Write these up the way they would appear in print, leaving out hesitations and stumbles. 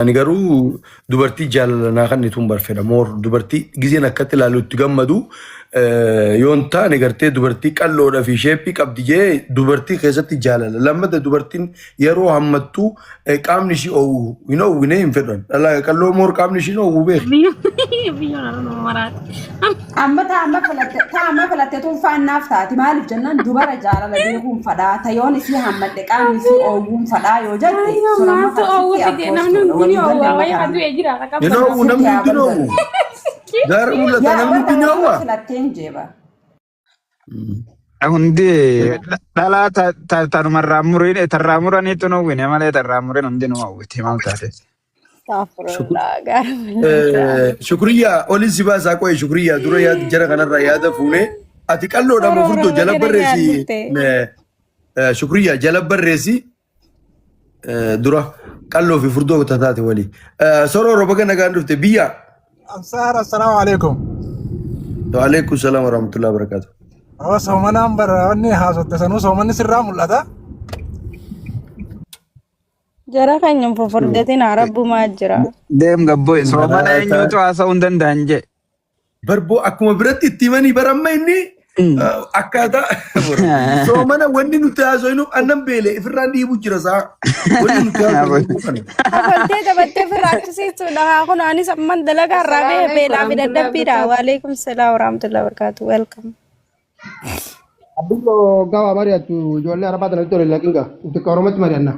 Ani garuu dubartii jaalalaa kan ittiin barfedha. Moor dubartii gizeen akkatti ilaaluutti gammadu yoon taane gartee dubartii qalloodhaa fi sheeppii qabdi jee dubartii keessatti jaalala. Lammata dubartiin yeroo hammattuu qaamni ishii oowwu hin oowwine hin fedhan. Qalloo moor qaamni ishii oowwu beeku. Amma falattee tuunfaannaaf taati maaliif jennaan dubara jaalala beekuun fadhaa tayoon isii hammadde qaamni isii oowwuun fadhaa yoo jette sun amma falattee Dar mulata namni binyawa. filatteen jeeba. Hundi dhala tanumarraa muriin tarraa muraniitu nu wine malee tarraa muriin hundi nu hawwiti maal taate. Shukriya olin si baasaa qo'e shukriya dura yaada jara kanarraa yaada fuune ati qalloodhaan furdoo jala barreessi shukriya jala barreessi dura qalloo fi furdoo taate walii soroo roba kana gaan dhufte biyya. Ansar, assalamualaikum. Waalaikumsalam warahmatullahi wabarakatuh. Soomana barbaanne haasotte sanuu soomanni sirraa mul'ata. Jara kan nyampu furdatiin arabbumaa jira. Deem gabboo soomana eenyuutu haasa'uu hin danda'an jee. Barboo akkuma biratti itti himanii baramma inni akkaataa soomana wanni nuti haasofnu annan beele ifirraan dhiibu jira saa wanni nuti haasofnu. Abaltee dabattee firraachisiisuudha. Kun anis amman dalagaa irraa ba'ee beelaa fi dadhabbiidha. Waalaikum salaam warahmatullahi wabarakatuh. Welcome. Abdullo gawa mariatu ijoollee arabaa tanatti tole lakinga itti qoromatti mari'anna.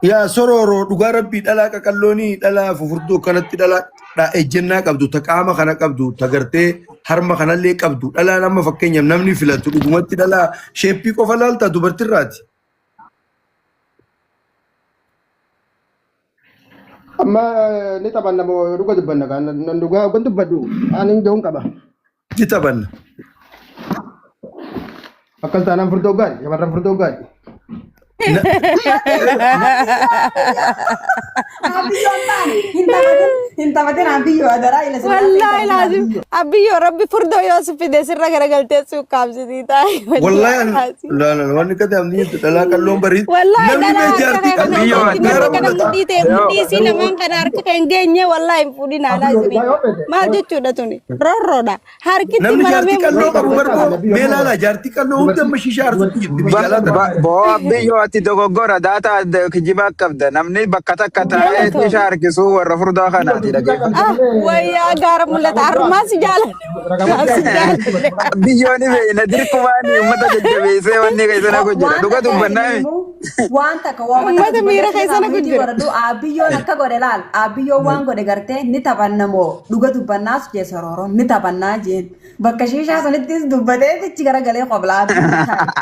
Yaa sororo dhugaa rabbii dhalaa qaqalloonii dhalaa fufurtuu kanatti dhalaa ejjennaa qabdu ta qaama kana qabdu ta gartee harma kanallee qabdu dhalaa nama fakkeenyaaf namni filatu dhugumatti dhalaa sheeppii qofa laalta dubartirraati. Amma ni taphanna moo dhuga dubbanna kan nan dhugaa kan dubbadhu ani jahuun qaba. Ni taphanna. Akkas taanaan furdoo gaari shamarran furdoo gaari. Hintapatin abiyyo adaraa ila Wallahi lazim. Abiyyo rabbi furdoo yoo sufide sirra garagaltee suuqaamsitii taa'e. Wallahi wanni kati amni dhalaa qalloon barii. Wallahi namni meejaartii abiyyo kana mudhiitee mudhiisii lamaan kana harka kan geenye wallahi hin fuudhin alaa jirii. Maal jechuudha tuni? Rorroodha. Harkitti namni jaartii maramee qalloo qabu barboo meelaala jaartii qalloo hunda amma shishaa arsutti jirti biyyaalaa Boo abbiyyoo ati dogoggora daata kijibaa qabda namni bakka takka taa'ee isha harkisuu warra furdaa kanaati dhageeffatu. wayyaa gaara mul'ata. Harmaas jaalladha. Biyyoonni beeyna dirqumaanii uummata jajjabeessee wanni keessana gojjira dhuga dubbannaa. waan takka waan Ummata miira keessana gujjira. abiyyoon akka godhe laal abiyyoon waan godhe gartee ni taphanna moo dhuga dubbannaas jee sororoon ni taphannaa jeen bakka shiishaa sanittis dubbatee tichi garagalee qoblaa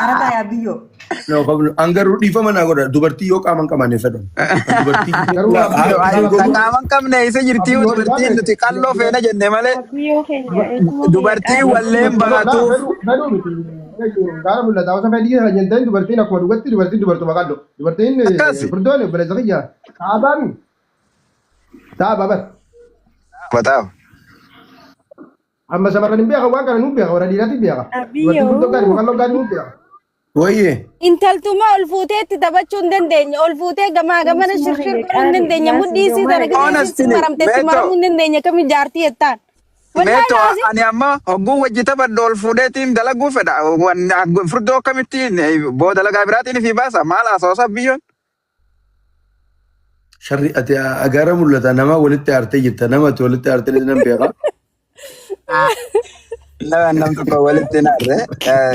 arataa abiyyoo. Angaruu dhiifama naa godha dubartii yoo qaaman qabanne fedhan. Qaaman qabne isa jirtii dubartiin nuti qalloo feena jenne malee dubartii walleen baatu. Gaara mul'ata wasa fedhii kana jenteen dubartiin akkuma dhugatti dubartiin dubartuma qallo. Dubartiin furdoon obboleessa kiyya. Saabaan saaba bar. Bataaf. Amma shamarran hin beeka waan kana nu beeka warra dhiirati beeka. Dubartiin furdoo gaarii qalloo gaarii nu beeka. Wayyee. Intaltuma ol fuutee itti taphachuu hin dandeenye. Ol fuutee gamaa gamana shirshiruu hin dandeenye. Mudhiisii sana gadi maramtee itti maramuu hin dandeenye. Kami jaartii jettaan. Meeto ani amma hogguu wajji taphadhu ol fuudheetiin dalaguu fedha. Furdoo akkamittiin boo dalagaa biraatiin fi baasa maal asoosa biyyoon. Sharri ati agaara mul'ata nama walitti aartee jirta nama ati walitti aartee nan beeka. Nam tokko walitti naarre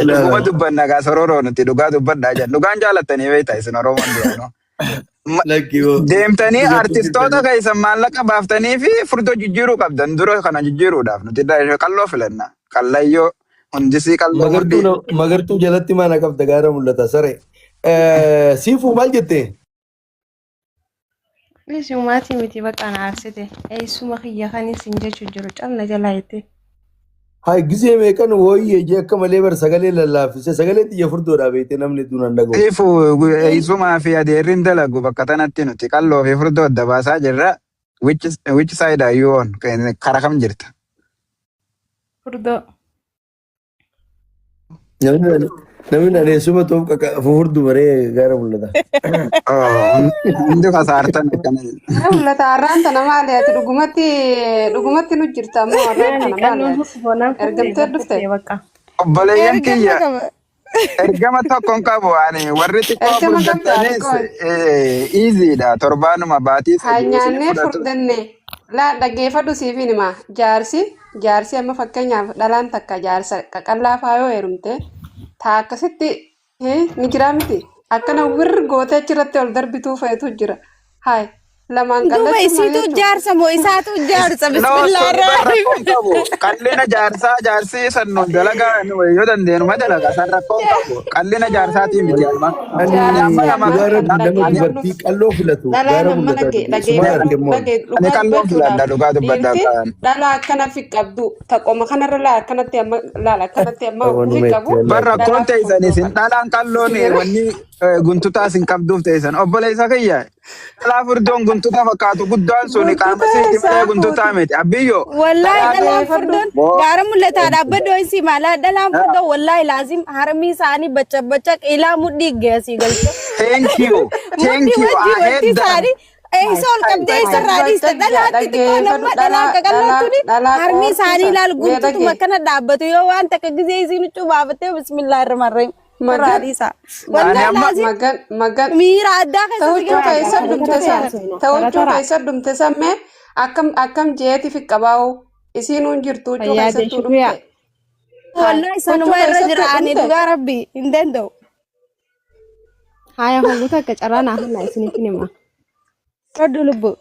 dhuguma dubbanna gaa sororoo nuti dhugaa dubbadhaa jedhan dhugaan jaalattanii beektaa isin Oromoon jedhanu. Deemtanii artistoota keessan maallaqa baaftanii fi furdoo jijjiiruu qabdan dura kana jijjiiruudhaaf nuti qalloo filanna qallayyoo hundisii qalloo mudhii. Magartuu jalatti maana qabda gaara mul'ata sare. Siifuu maal jettee? Isumaatii miti bakka na aarsite. Eessuma kiyya kanis hin jechuun jiru calna jalaa jettee. Hai gisee meeqan wooyyee jee akka malee bar sagalee lallaafise sagalee xiyya furdoodhaa beekte namni duunaan dhaga'u. Siifuu eessumaa fi adeerriin dalagu bakka tanatti nuti qalloo fi furdoo adda baasaa jirra. Which side are you on? Kara kam jirta? Furdoo. Namni adeemsuma ta'u fufurdu baree gara mul'ata. Hundi kasaartan akkana. Mul'ata har'aan tana maali ati dhugumatti nu jirta ammoo har'aan tana maali ergamtee dhufte Obboleeyyan kiyya ergama tokkoon qabu ani warri xiqqoo furdatanis iiziidha torbaanuma baatii nyaannee furdanne laa dhaggeeffadhu siifin hima jaarsi amma fakkeenyaaf dhalaan takka jaarsa qaqallaa faayoo heerumte taa akkasitti ni jiraa miti akkana wirri gootee achirratti ol darbituu feetu jira haay lamaan Duuba isiitu jaarsa moo isaatu jaarsa bismillaahi qallina jaarsi sannu dalagaa yoo dandeenyuma dalagaa san rakkoon qabu qallina jaarsaatii miti amma Gara dubartii qalloo filatu. Gara ani qalloo filadha dhugaa dubbaddaa ta'an. dhala akkana fi qabdu taqoma kanarra laa akkanatti amma fi qabu Barra rakkoon teessanii sin dhalaan qalloon wanni guntutaa sin qabduuf teessan obboleessa kiyya dhalaa furdoon guntutaa fakkaatu guddaan sun qaama siiti malee guntutaa miti abbiyyo. wallahi dhalaan furdoon gaara mul'ataa dhaabbadoo isii maalaa dhalaan furdoon wallahi laazim harmii isaanii bacca ilaa mudhii geessii galcha. Thank you. I hate that. Sol qabdee isarraa dhiiste dhalaatti xiqqoo nama dhalaan qaqallootuni harmii isaanii ilaal guutuutuma kana dhaabbatu yoo waan takka gisee isiin huccuu baafattee bismillaa irra marree irraa dhiisa. Miira addaa ta'uchuu keessa dhumte sammee akkam jeeti fi qabaa'u isiin hun jirtu huccuu keessattuu dhumte. Wallahi sanuma irra jira ani dhugaa rabbi hin danda'u. Haya hoggota akka carraa naaf naa isinitti hima. Roddu lubbu.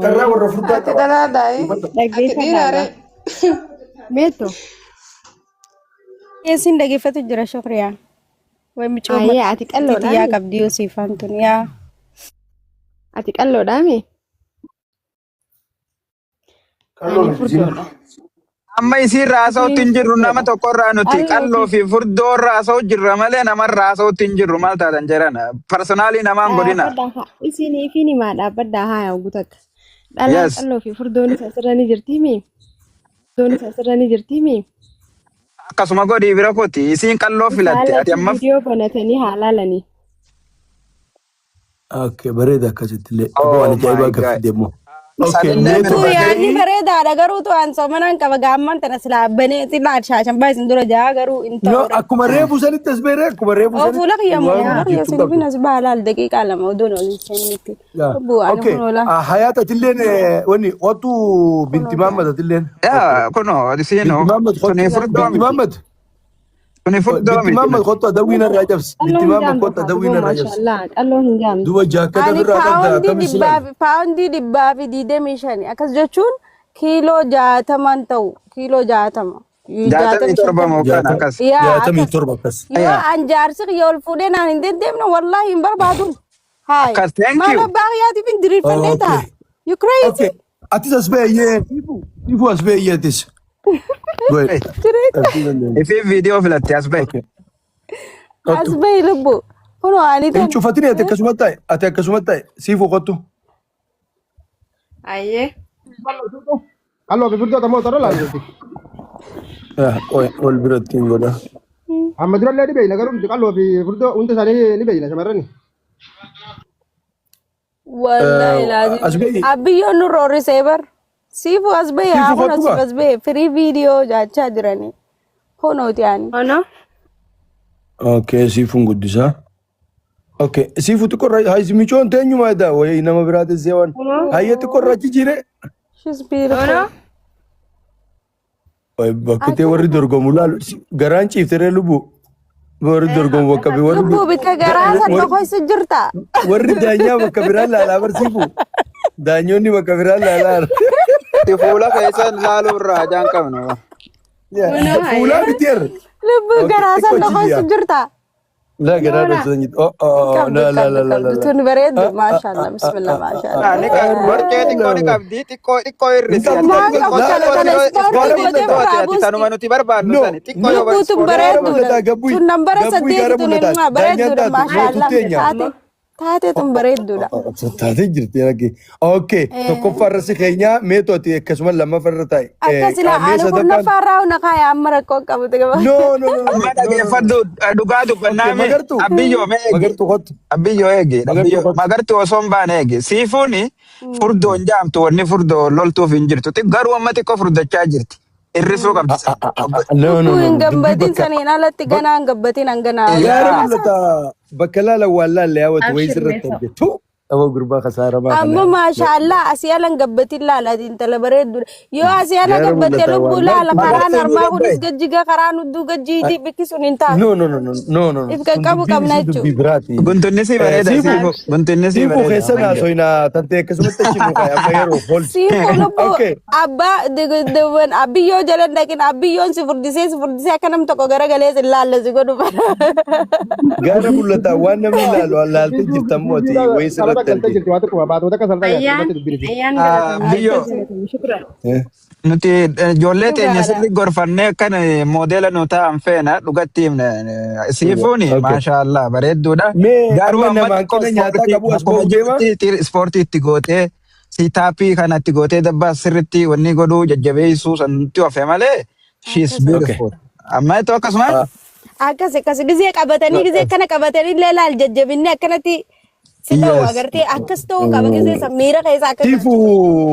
Karraa warra furdaa Ati dhalaadhaayi. Dhaggeeffadhaa. Meetto. Eessin dhaggeeffatu jira shukriyaa. Way micooma. Ayyee ati qalloodhaa. Yaa qabdi yoo siifan tun yaa. Ati qalloodhaa mee? Ani furdoodha. Amma isiin raasa'utti hin jirru nama tokkorraa nuti qalloo fi furdoo raasa'u jirra malee nama raasa'utti hin jirru maal taatan jedhan personaalii namaan godina. Isinii fi nimaa dhaabbaddaa haa hoggota akka. Dhalaan qalloo fi furdoonis asirra ni jirtii mee? Akkasuma godhii bira kooti isiin qalloo filatte ati amma. Viidiyoo banatanii haa laalanii. Okay, bareeda akkasitti illee. Waan ajaa'ibaa gaaffii deemu. Yaanni bareedaadha garuu to'an soomanaan qaba gaamman tana silaa baneeti laadhaashan baasin dura jaa garuu hin ta'u. Akkuma reefu sanitti as beeree akkuma reefu sanitti. Fuula kiyyamoo yaa sinifin as baalaal daqiiqaa lama odoon olii kennitti. Okay, hayaat atilleen wani otu binti Mahammad atilleen. Kuno isiin kuni furdoo miti. Kuni furdoo miti. Binti Mahammad kottu adawwiin irraa cabsi. Binti Mahammad kottu adawwiin irraa cabsi. Qalloo hin jaamtu. Duba jaakkata birraa qabda akkami silaa. Paawundii 225 akkas jechuun kiiloo 60 ta'u kiiloo 60. 67 moo kan akkas. 67 akkas. Yoo an jaarsi kiyya ol fuudhee naan hin deddeemne wallaahi hin barbaadu. Haay. Akkas thank you. Maala baay'aatiif hin diriirfannee ta'a. You crazy. Atis as beeyyee. Ifu as beeyyeetis. Ifi viidiyoo filatte as bahe. As bahi lubbu. Kunoo ani Hin cufatini ati akkasuma ta'e siifu qottu. Ayyee. Qalloo fi furdoo tamoo torra laalti. Ol biratti hin godha. Amma durallee ni beeyna garuu qalloo fi furdoo hundi isaanii ni beeyna shamarrani. wallahi laazim. Abiyyoon nu roorrisee bar. Siifu as bahe haa kun as bahe firii viidiyoo jaachaa jiranii. Kunooti yaani. Ono? Okay, siifuun guddisaa. Okay, siifu xiqqoorra haisimichoon teenyuma jedha wayii nama biraatis seewwan. Hayyee xiqqoorra achi jire. She's beautiful. Bakkitee warri dorgomu laalu garaan ciiftere lubbu. Warri dorgomu bakka warri. Lubbu bika garaa sana keessa jirta. Warri daanyaa bakka biraan laalaa barsiifu. Daanyoonni bakka biraan laalaa. Fuula keessan laaluu irraa ajaan qabna. Fuulaa biteer. Lubbu garaa sana keessa jirta. La garaa sana jirta. La. Tun bareedu maashaallah bismillah maashaallah. Warqee xiqqoo ni qabdi xiqqoo hir'isi. Tanuma nuti barbaadnu sani xiqqoo yoo Lubbu tun bareedu. Tun nambara 8 tun ilmaa bareedu maashaallah. Taatee tun bareedduudha. Taatee jirti yaaki. Okay. Tokkoffaa irratti keenya meetoti akkasuma lammaffaa irra taa'e. Akkasila ani kurnaffaa irraa hunda kaaya amma rakkoo qabate gaba. No. Amma dhageeffadhu dhugaa dubbannaa mee abbiyyoo mee Magartuu kottu. Abiyyoo eegi magartuu osoo hin baane eegi siifuuni furdoon jaamtu wanni furdoo loltuuf hin jirtu garuu amma xiqqoo furdachaa jirti irrisuu qabdi. No. Hin gambatiin saniin alatti ganaa hin gabbatiin hanganaa. Gaara mul'ata bakka laala waan laalle yaawwatu wayii sirratti hojjetu. Aboo gurbaa kasaara maa amma maashaallah asii alan gabbatiin laalaati intala bareedduudha. Yoo asii ala gabbattee lubbuu laala karaan harmaa kunis gajjiga karaan hudduu gajjiitii bikkisuun hin taatu. No. If qaqqabu qabna jechuudha. Guntunni si bareeda guntunni si Siifuu bareeda. keessa naasoyna tantee akkasumatti achi muka amma yeroo ol. Siifuu lubbuu abbaa abbiyyoo jala dhaqin abbiyyoon si furdisee akka nam tokko garagalee si laalla si godhu bara. Gaara mul'ata waan namni ilaalu laaltee jirtan mooti wayii sirratti Nuti ijoollee teenya sirri gorfannee akkan moodela nu ta'an feena dhugatti siifuuni maashaallah bareedduudha. Garuu namaan kana nyaataa qabu as ba'u deema. Ispoortii itti gootee siitaappii kana itti gootee dabbaa sirritti wanni godhuu jajjabeessuu sanatti ofe malee she's beautiful. Amma itoo akkasuma. Akkas gizee qabatanii gizee kana qabatanii illee laal jajjabinni akkanatti. Sila agartee akkas ta'uu qaba gisee sammiira keessa akkas. Tiifuu.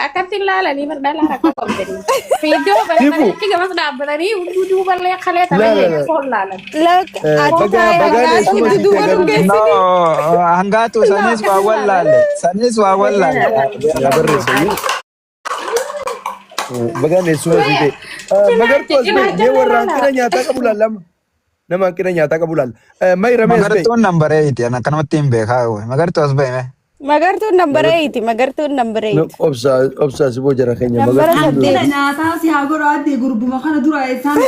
Akkatti ilaalanii bar dhala rakkoo qabdanii. Fiidiyoo bareedanii gamas dhaabbatanii hunduu ballee kalee taphanii foon laalan. Hangaatu sanis waa wallaalle. Bagaan eessuma siite. Magartuu as ba'e mee warraan qira nyaataa qabu laallama. Nama qira nyaataa qabu laalla. Mayra mee as ba'e. Magartuun nambaree iti akkanumatti hin beekaa magartuu as ba'e mee. Magartuun nambareeti magartuun nambareeti. Obsaa si boo jara keenya Nambara magartuu. saddeet. Nyaataa si haa godhu addee gurbuma kana dura eessaan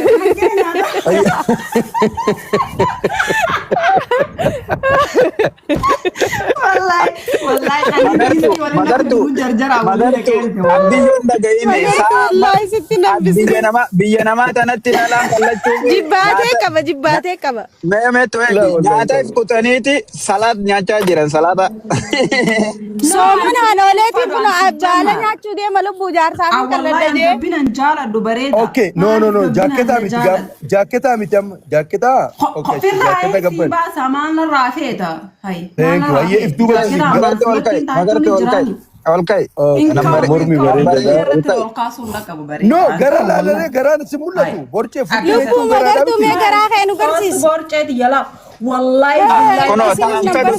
Abiyyoon dhaga'ime Wallahi sitti nabbisi. biyya namaa tanatti dhalaan kallachuu Jibbaatee qaba. meemeetu nyaata kutaniiti salaat nyaachaa jiran salaata. Sooman haadholeetii kun abbaala nyaachuu deema lubbuu jaarsaa fi kalladhajee. Dubbinan jaaladhu bareeda. Okay, no. Jaaketaa miti gam. Jaaketaa miti amma. Jaaketaa. Okay, Ofirraa jaaketaa eegsii gabban. baasa maalirraa feeta. Thank you. Ayyee if duuba si Magartuu ol ka'i ol ka'i. mormi bareeda. No, gara Gara laalaree garaan si mul'atu. Borcee Lubbuu magartuu mee garaa kee nu garsiisi. Borceeti yala. Wallahi Kunoo Nambara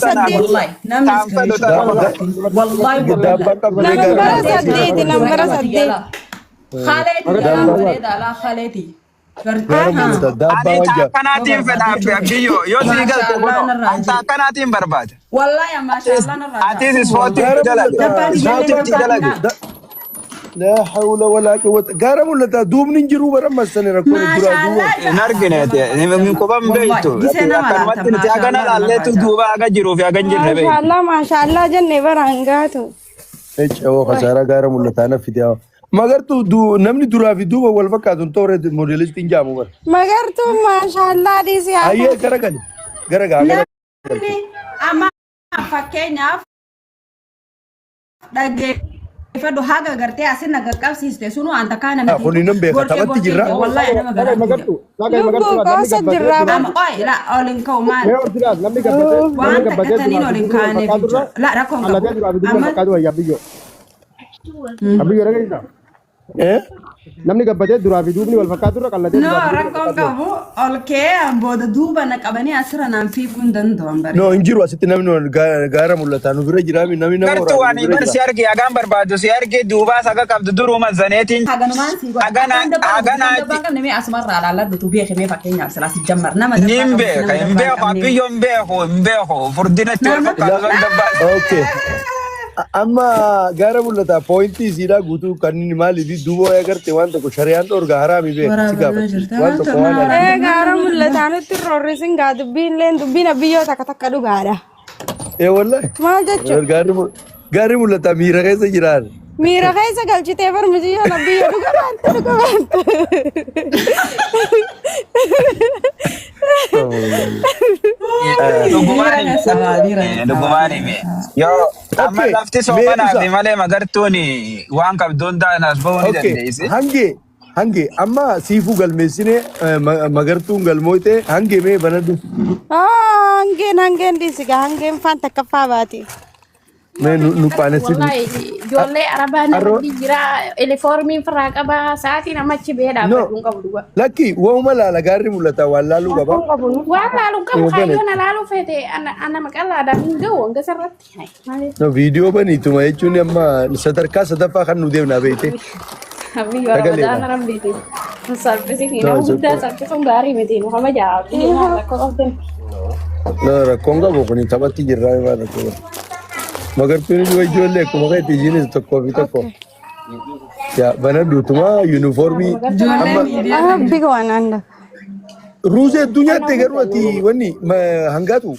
saddeeti nambara saddeet. Khaleeti. Gara mul'ata. Daabbaa Ani wajjaa. akkanaatiin fedhaaf abbiyyoo yoo sii galte anta akkanaatiin barbaada. Wallahi maashaallah narraa. Atis ispoortii dalage. La hawla wala quwwata. Gara mul'ata. Duubni hin jiru bara masanii rakkoon duraa duuba. Hin argineeti hin quban beektu. Akkanumatti nuti hagana laalleetu duuba haga jiruu fi haga hin jirre beektu. Maashaallah jennee bara hangaatu. Ecawoo kasaara gara mul'ataa na fidee. Magartuu namni duraa fi duuba wal fakkaatu hin toore moodelistiin jaamu bara. Magartuu maashaallah dhiisii haa. Ayyee garagali. Namni amma fakkeenyaaf dhaggeeffadhu haga gartee asin na qaqqabsiiste sunu anta kaana miti. Kuni nan beeka taphatti jirra. Wallahi nama garaatti. Lubbuu goosa jirraa. Amma oyi la olin ka'u maal? Waan takkataniin olin kaaneef jechuudha. La rakkoon qabu. Amma namni gabbatee duraa fi duubni wal fakkaatu irra qallatee no rakkoon qabu ol kee booda duuba na qabanii asirra naan fiiguu hin danda'an bare. No hin jiru asitti namni gaara mul'ata nu bira jiraami namni nama Gartuu ani bar si arge hagaan barbaadu si arge duubaa saga qabdu duruma zaneetiin. Haganumaan si godha. Haganaati. Namni asumarraa laalladhu beekee fakkeenyaaf silaa si jammar nama. Niin beeka hin beeku abbiyyoo hin beeku furdinatti wal fakkaatu dabbaa. Okay. Amma gaara mul'ata poointii isiidhaa guutuu kan inni maaliif duuba agarte waan tokko shari'aan dhorga haraami beeku si gaafata waan tokko waan haraami. Gaara mul'ataa nutti roorrisin gaa dubbiin abiyyoo takka dhugaadha. Wallahi. Maal jechuun? Gaarri mul'ata miira keessa jiraan. Miira keessa galchitee barmisiiyoon abbiyyo dhuga baanta. Dhugumaan yoo amma lafti soomanaaf malee magartuun waan qabduun taanaas bahuu ni dandeessi. Hange amma siifuu galmeessine magartuun galmooyte hange mee banadhu. Hangeen dhisiga hangeen faan takkaffaa baati. Mee nu qaanessi. Ijoollee arabaa namni jira uniformiin firraa qaba sa'aatii namachi bee dhaabbachuun qabu dhuga. Lakki waa'uma laala gaarri mul'ata waan laaluu qaba. Waan laaluu qabu kaayyoon laaluu feete ana maqallaadhaan hin ga'u hanga sarratti. No viidiyoo baniituma jechuun amma sadarkaa sadaffaa kan nu deemnaa beekte. Habiyyoo Ramadaan rabbiiti. Salphisiin nama guddaa salphisuun gaarii miti nu kama jaa'u. Rakkoo qabdan. Rakkoon qabu kun taphatti jirraa waan rakkoo. Magartuun ijoollee akkuma ka'etti ishiinis tokkoo fi tokko. Banadhuutuma yuunifoormii. Biga waan anda. Ruuzee hedduu nyaatte garuu ati wanni hangaatu.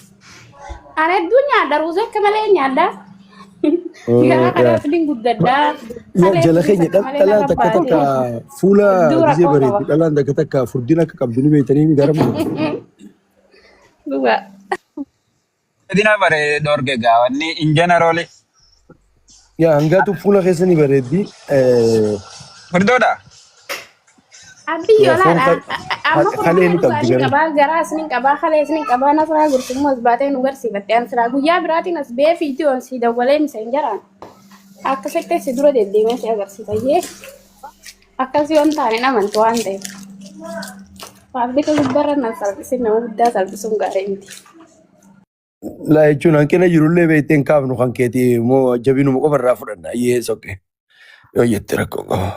Ani hedduu nyaadha ruuzee akka malee nyaadha. Garaa kanaaf ni guddadhaa. Jala keenya dhalaan takka takka fuula gisee bareedu dhalaan takka takka furdina akka qabdu ni beektanii garamu. Dhugaa. Dina bare dorge gawanni in general Yaa hangaatu fuula keessanii bareeddi. Furdoodha. Abiyyoo laala. Kalee ni qabdi garuu. Qabaa garaa isiniin qabaa kalee isiniin qabaa nasraa gursummaa as baatee nu garsiifatte ansiraa guyyaa biraatiin as bee fiidiyoon si dawwalee miseen jaraan. Akkasitti si dura deddeemee si agarsiisayyee. Akkasii waan taane amantu waan ta'eef. Faabrika guddaarra na salphisiin nama guddaa salphisuun gaarii miti. La jechuun hanqina jirullee beekteen kaafnu kan keetii immoo jabinuma qofarraa fudhanna. Yoo jette rakkoo qaba.